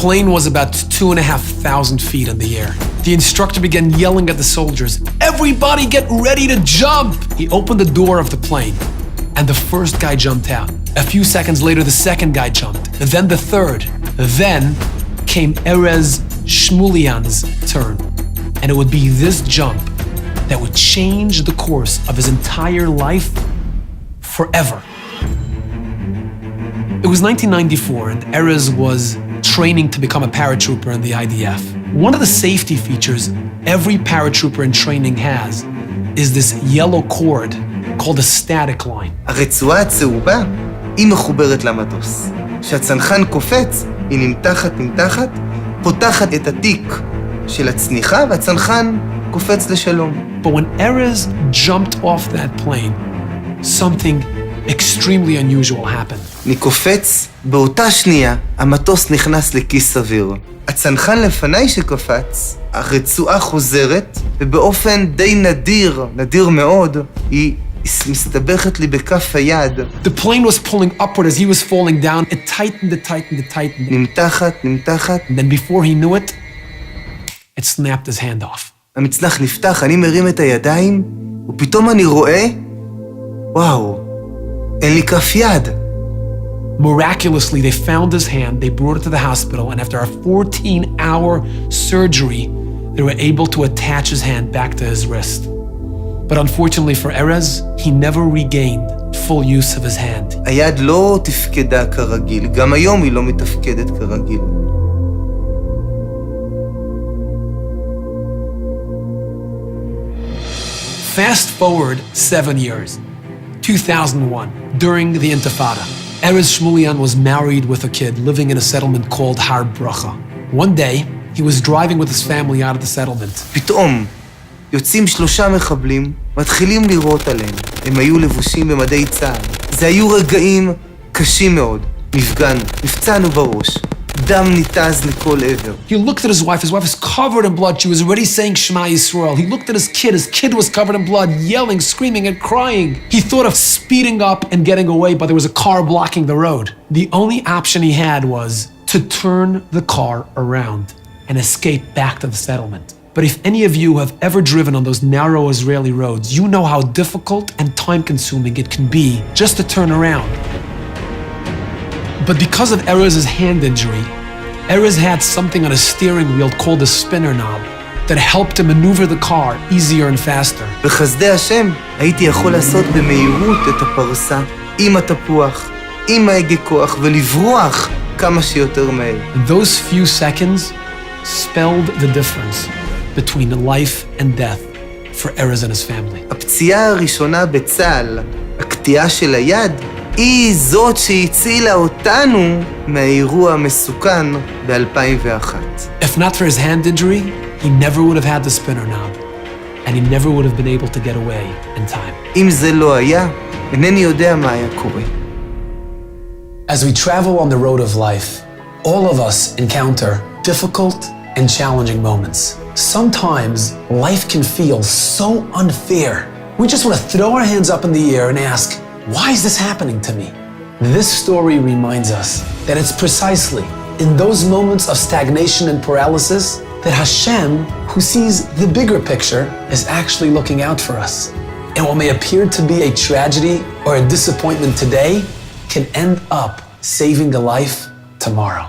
plane was about 2,500 feet in the air. The instructor began yelling at the soldiers, "Everybody get ready to jump!" He opened the door of the plane, and the first guy jumped out. A few seconds later, the second guy jumped, then the third. Then came Erez Shmulian's turn, and it would be this jump that would change the course of his entire life forever. It was 1994, and Erez was training to become a paratrooper in the IDF. One of the safety features every paratrooper in training has is this yellow cord called a static line. הרצועה הצהובה היא מחוברת למטוס. כשהצנחן קופץ, היא נמתחת, פותחת את התיק של הצניחה, והצנחן קופץ לשלום. But when Erez jumped off that plane, something extremely unusual happened. אני קופץ, באותה שנייה המטוס נכנס לכיס אוויר. הצנחן לפניי שקפץ, הרצועה חוזרת, ובאופן די נדיר מאוד, היא מסתבכת לי בכף היד. The plane was pulling upward as he was falling down. It tightened. נמתחת. And then before he knew it, it snapped his hand off. המצנח נפתח, אני מרים את הידיים, ופתאום אני רואה, וואו, אין לי כף יד. Miraculously, they found his hand, they brought it to the hospital, and after a 14-hour surgery, they were able to attach his hand back to his wrist. But unfortunately for Erez, he never regained full use of his hand. היד לא תפקדה כרגיל, גם היום היא לא מתפקדת כרגיל. Fast forward 7 years, 2001, during the Intifada. Erez Shmulian was married with a kid living in a settlement called Har Bracha. One day, he was driving with his family out of the settlement. פתאום יוצאים 3 מחבלים, מתחילים לירות עליהם. הם היו לבושים במדי צה"ל. זה היו רגעים קשים מאוד. נפצענו בראש. דם ניתז לכל עבר. He looked at his wife was covered in blood. She was already saying Shema Yisrael. He looked at his kid was covered in blood, yelling, screaming, and crying. He thought of speeding up and getting away, but there was a car blocking the road. The only option he had was to turn the car around and escape back to the settlement. But if any of you have ever driven on those narrow Israeli roads, you know how difficult and time-consuming it can be just to turn around. But because of Erez's hand injury, Erez had something on his steering wheel called a spinner knob that helped him maneuver the car easier and faster. בחסדי השם הייתי יכול לעשות במהירות את הפרסה עם התפוח, עם ההגה כוח ולברוח כמה שיותר מהר. And those few seconds spelled the difference between life and death for Erez and his family. הפציעה הראשונה בצה"ל, הקטיעה של היד, היא זאת שהצילה אותנו מהאירוע המסוכן ב-2001. If not for his hand injury, he never would have had the spinner knob, and he never would have been able to get away in time. אם זה לא היה, אינני יודע מה היה קורה. As we travel on the road of life, all of us encounter difficult and challenging moments. Sometimes life can feel so unfair. We just want to throw our hands up in the air and ask, why is this happening to me? This story reminds us that it's precisely in those moments of stagnation and paralysis that Hashem, who sees the bigger picture, is actually looking out for us. And what may appear to be a tragedy or a disappointment today can end up saving a life tomorrow.